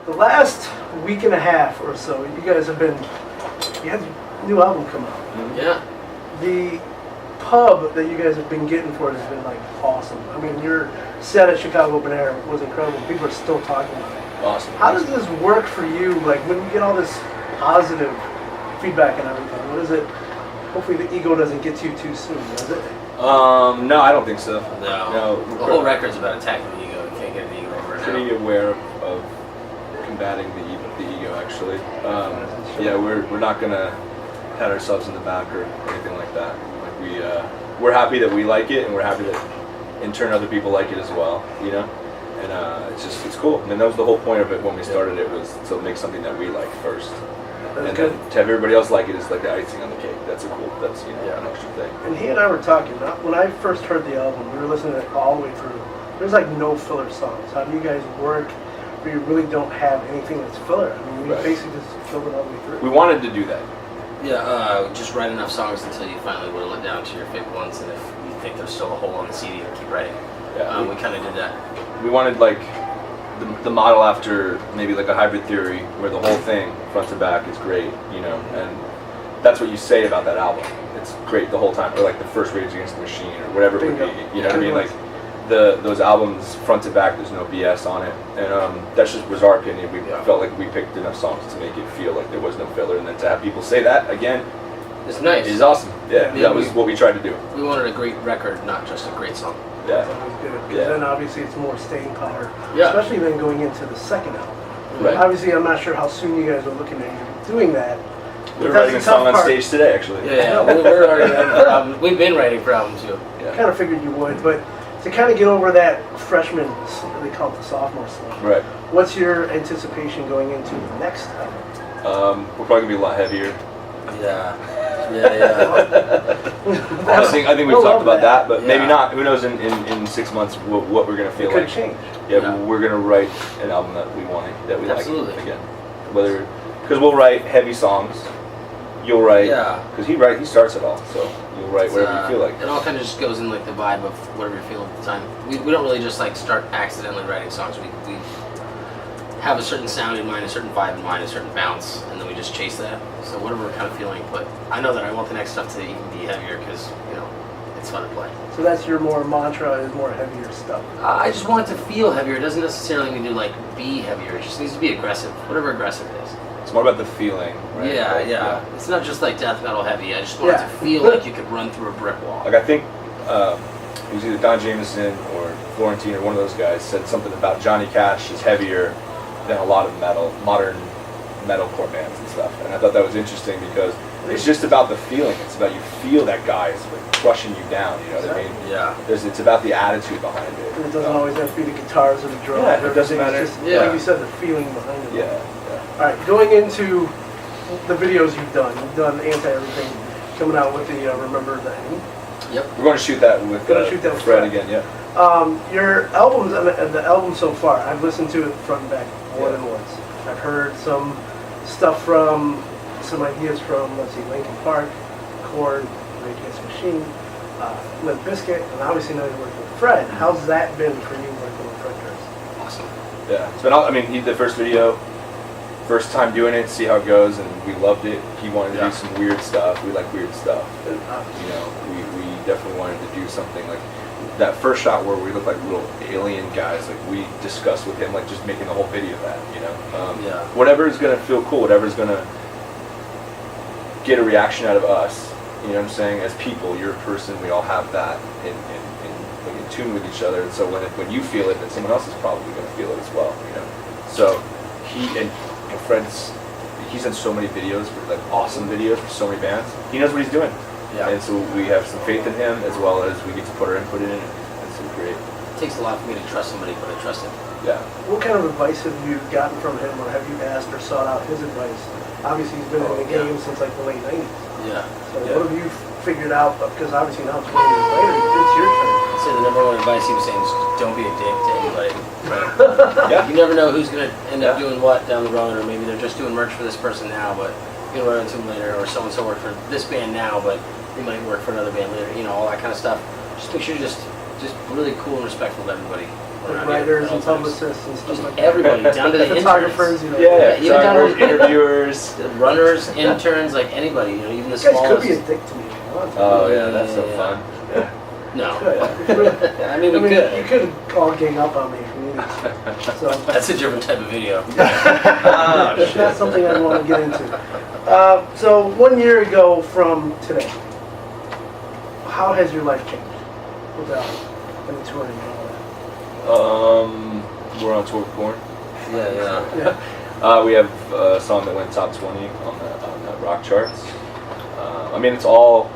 The last week and a half or so, you guys have been, you had a new album come out. Mm-hmm. Yeah. The pub that you guys have been getting for it has been like awesome. I mean, your set at Chicago Open Air was incredible. People are still talking about it. Awesome. How does this work for you? Like when you get all this positive feedback and everything, what is it? Hopefully the ego doesn't get to you too soon, does it? No, I don't think so. No. The whole record's about attacking the ego. You can't get the ego over it. Pretty aware of combating the ego, actually. Yeah, we're not gonna pat ourselves in the back or anything like that. Like we're happy that we like it, and we're happy that in turn other people like it as well. You know, and it's cool. I mean, that was the whole point of it when we started. It was to make something that we like first. And then to have everybody else like it is like the icing on the cake. That's an extra thing. And he and I were talking, when I first heard the album, we were listening to it all the way through. There's like no filler songs. How do you guys work where you really don't have anything that's filler? I mean, we basically just filled it all the way through. We wanted to do that. Yeah, just write enough songs until you finally whittle it down to your favorite ones, and if you think there's still a hole on the CD, then keep writing. Yeah, we kind of did that. We wanted like the model after maybe like a hybrid theory where the whole thing front to back is great, you know, and that's what you say about that album. It's great the whole time, or like the first Rage Against the Machine or whatever it would be, you know what I mean? Like those albums front to back, there's no BS on it, and that just was our opinion. We felt like we picked enough songs to make it feel like there was no filler, and then to have people say that again, it's nice. It's awesome. Yeah, that was what we tried to do. We wanted a great record, not just a great song. Yeah, that was good. Because then obviously it's more staying power, especially then going into the second album. Right. Obviously, I'm not sure how soon you guys are looking at doing that. We're writing a song on stage today, actually. Yeah, we're already writing for albums. We've been writing for albums too. Yeah. Kind of figured you would, but to kind of get over that freshman, they call it the sophomore slump. Right. What's your anticipation going into the next album? We're probably gonna be a lot heavier. Yeah. I think we've talked about that, but maybe not. Who knows? In 6 months, what we're gonna feel like. It could change. Yeah, we're gonna write an album that we want, that we Absolutely. like again. Because we'll write heavy songs. You'll write. Yeah. Because he starts it all, so you'll write whatever you feel like. It all kind of just goes in like the vibe of whatever you're feeling at the time. We don't really just like start accidentally writing songs. We have a certain sound in mind, a certain vibe in mind, a certain bounce, and then we just chase that. So whatever we're kind of feeling, but I know that I want the next stuff to even be heavier because, you know, it's fun to play. So that's your more mantra, is more heavier stuff. I just want it to feel heavier. It doesn't necessarily need to like be heavier. It just needs to be aggressive, whatever aggressive is. It's more about the feeling, right? Yeah. It's not just like death metal heavy. I just want it to feel like you could run through a brick wall. Like I think it was either Don Jameson or Florentine or one of those guys said something about Johnny Cash is heavier than a lot of modern metalcore bands and stuff. And I thought that was interesting because it's just about the feeling. It's about you feel that guy is like crushing you down, you know what I mean? Yeah. It's about the attitude behind it. And it doesn't always have to be the guitars or the drums. Yeah, it doesn't matter. It's just, like you said, the feeling behind it. Yeah. Alright, going into the videos you've done Anti-Everything, coming out with the Remember the End. Yep. We're going to shoot that with Fred again, Your albums, and the album so far, I've listened to it front and back more than once. I've heard some stuff some ideas from, let's see, Linkin Park, Korn, Rage Against the Machine, Limp Bizkit, and obviously now you're working with Fred. How's that been for you working with Fred Durst? Awesome. Yeah, it's been. I mean, he did the first video, first time doing it, see how it goes, and we loved it. He wanted to do some weird stuff. We like weird stuff. You know, we definitely wanted to do something like that first shot where we look like little alien guys. Like we discussed with him, like just making the whole video of that. You know, whatever is gonna feel cool, whatever is gonna get a reaction out of us. You know what I'm saying? As people, you're a person. We all have that in tune with each other. And so when you feel it, then someone else is probably gonna feel it as well. You know, so he and he's done so many videos, like awesome videos for so many bands. He knows what he's doing. Yeah. And so we have some faith in him, as well as we get to put our input in it. It's great. It takes a lot for me to trust somebody, but I trust him. Yeah. What kind of advice have you gotten from him, or have you asked or sought out his advice? Obviously, he's been in the game since like the late 90s. Yeah. So what have you figured out? Because obviously now 20 years later, it's your turn. I'd say the number one advice he was saying is don't be a dick to anybody. Right? You never know who's going to end up doing what down the road, or maybe they're just doing merch for this person now, but you're going to run into them later, or so-and-so work for this band now, but they might work for another band later, you know, all that kind of stuff. Just make sure you're just really cool and respectful to everybody. like writers and publicists and stuff like that. Everybody, down to the Photographers, interns. you know. Yeah, even down to photographers, interviewers. the runners, interns, like anybody, you know, even the You guys could smallest. be a dick to me if you want to. Oh yeah, that's so fun. Yeah. No. Could. I mean, we You could. could all gang up on me if you needed. So That's a different type of video. that's not something I want to get into. So 1 year ago from today, how has your life changed without any touring and all that? We're on tour with Korn. Yeah. Yeah. We have a song that went top 20 on the rock charts. I mean, it's all,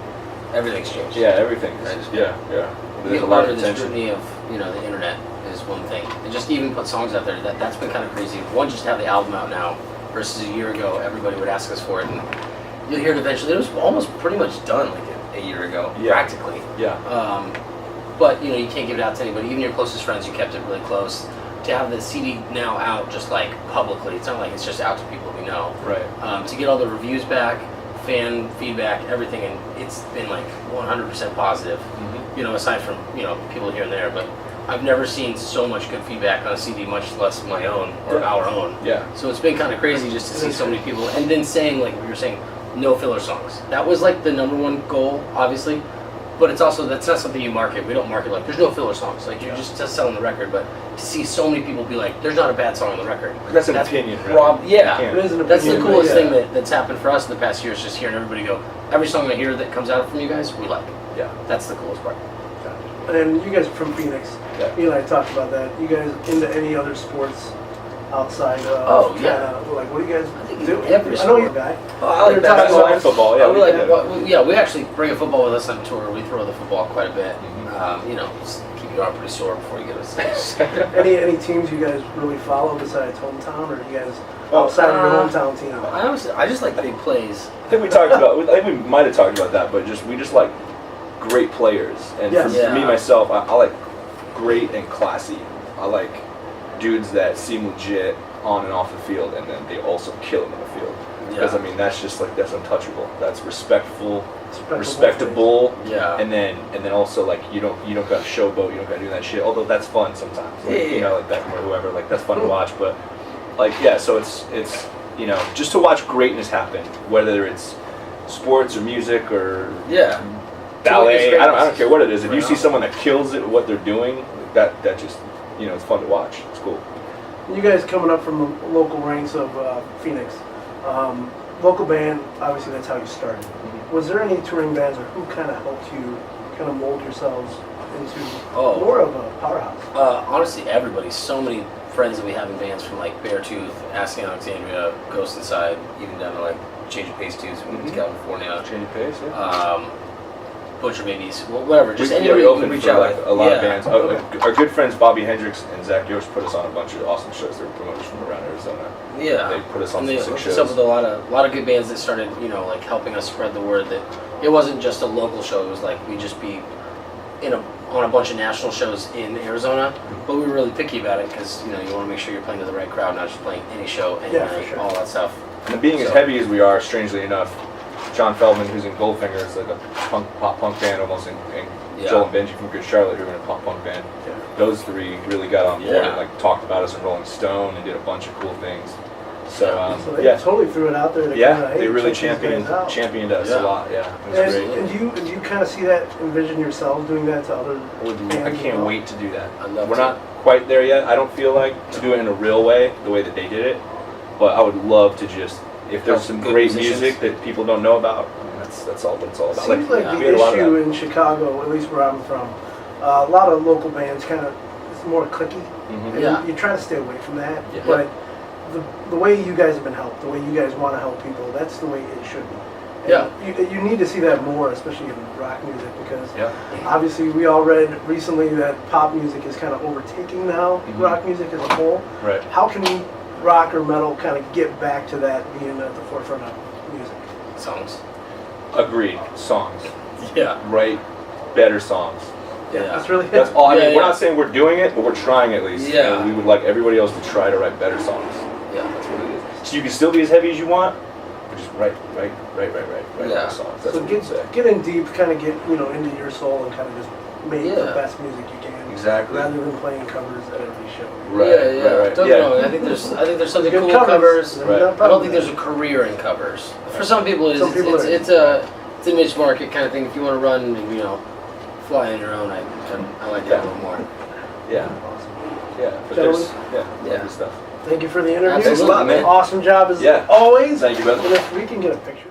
Everything's changed. yeah, everything. Right. Yeah. There's Being a lot part of of the attention. scrutiny of, you know, the internet is one thing. And just even put songs out there, that's been kind of crazy. One, just to have the album out now versus a year ago, everybody would ask us for it. And you'll hear it eventually. It was almost pretty much done like a year ago, Yeah. practically. Yeah. But, you know, you can't give it out to anybody. Even your closest friends, you kept it really close. To have the CD now out just like publicly, it's not like it's just out to people we know. Right. To get all the reviews back, fan feedback, everything, and it's been like 100% positive. Mm-hmm. You know, aside from, you know, people here and there, but I've never seen so much good feedback on a CD, much less my own or our own. Yeah. So it's been kind of crazy just to see so many people, and then saying, like we were saying, no filler songs. That was like the #1 goal, obviously, but it's also, that's not something you market. We don't market like, there's no filler songs. Like, you're just selling the record, but to see so many people be like, there's not a bad song on the record. That's an opinion, right? Yeah. You It is an That's the opinion, coolest but thing that's happened for us in the past year is just hearing everybody go, every song I hear that comes out from you guys, we like. Yeah. That's the coolest part. And you guys are from Phoenix. Yeah. You and I talked about that. You guys into any other sports outside of Oh, yeah. kinda, like, what do you guys think do? every I know you're a sport. guy. Oh, I like You're that. talking That's like football. Yeah. we like, yeah. we actually bring a football with us on tour. We throw the football quite a bit. Mhm. You know, just keep your arm pretty sore before you get a stage. Any teams you guys really follow besides hometown, or you guys outside of your hometown team? I just like big plays. I think we talked about. I think we might have talked about that, but we just like great players, and Yes. for me Yeah. myself, I like great and classy. I like dudes that seem legit on and off the field, and then they also kill them in the field. Because I mean, that's just like, that's untouchable. That's respectful, respectable, Yeah. and then also like you don't got to showboat, you don't got to do that shit. Although that's fun sometimes. Like, you know, like Beckham or whoever, like that's fun to watch. But like, yeah, so it's you know, just to watch greatness happen, whether it's sports or music or Yeah. ballet. I don't care what it is. If you Right see on. someone that kills it at what they're doing, that just, you know, it's fun to watch. It's cool. You guys coming up from the local ranks of Phoenix, local band, obviously that's how you started. Was there any touring bands, or who kind of helped you kind of mold yourselves into more of a powerhouse? Honestly, everybody. So many friends that we have in bands, from like Beartooth, Asking Alexandria, Ghost Inside, even down to like Change of Pace Tubes from California. Change of pace. Yeah. Butcher Babies, whatever. Just we anybody you open can reach for out like with. a lot of Yeah. bands. Our good friends Bobby Hendricks and Zach Yost put us on a bunch of awesome shows. They're promoters from around Arizona. Yeah. They put us on And they some sick hooked us up shows. with a lot of good bands that started, you know, like helping us spread the word that it wasn't just a local show. It was like we'd just be on a bunch of national shows in Arizona, but we were really picky about it because, you know, you want to make sure you're playing to the right crowd, not just playing any show, any Yeah, for night, sure. all that stuff. And being as So- heavy as we are, strangely enough, John Feldman, who's in Goldfinger, is like a pop punk band almost, and Yeah. Joel and Benji from Good Charlotte, who are in a pop punk band. Yeah. Those three really got on board Yeah. and like talked about us in Rolling Stone and did a bunch of cool things. So So they yeah, totally threw it out there. To yeah, kinda, hey, they really check these guys out. championed us Yeah. a lot. Yeah, it was great. And you kind of see that, envision yourselves doing that to other bands? I as can't well? wait to do that. I'd love We're to. not quite there yet. I don't feel like to do it in a real way, the way that they did it. But I would love to just, if there's Help some good great musicians. music that people don't know about, I mean, that's all what it's all about. Seems like we the had a lot of issue that. in Chicago, at least where I'm from, a lot of local bands kind of, it's more cliquey. Mhm. And Yeah. you try to stay away from that. Yeah. But the way you guys have been helped, the way you guys want to help people, that's the way it should be. And Yeah. You need to see that more, especially in rock music, because Yeah. obviously we all read recently that pop music is kind of overtaking now Mhm. rock music as a whole. Right. How can rock or metal kind of get back to that being at the forefront of music? Songs. Agreed. Songs. Yeah. Write better songs. Yeah, Yeah. that's really it. That's all. I mean, Yeah, we're yeah. not saying we're doing it, but we're trying at least. Yeah. And we would like everybody else to try to write better songs. Yeah. That's what it is. So you can still be as heavy as you want, but just write Yeah. better songs. That's So what we say. get in deep, kind of get into your soul and kind of just make Yeah. the best music you can. Exactly. Rather than playing covers at every show. Right, yeah. right, right. Don't get me wrong. I think there's something Good cool with covers. Right. I don't think there's a career in covers. For some people, it is. Some people It's a niche market kind of thing. If you want to run and fly on your own, I like that a little more. Yeah. Awesome. Yeah. But Gentlemen. there's good stuff. Thank you for the interview. Absolutely, man. Awesome job as Yeah. always. Thank you, brother. And if we can get a picture.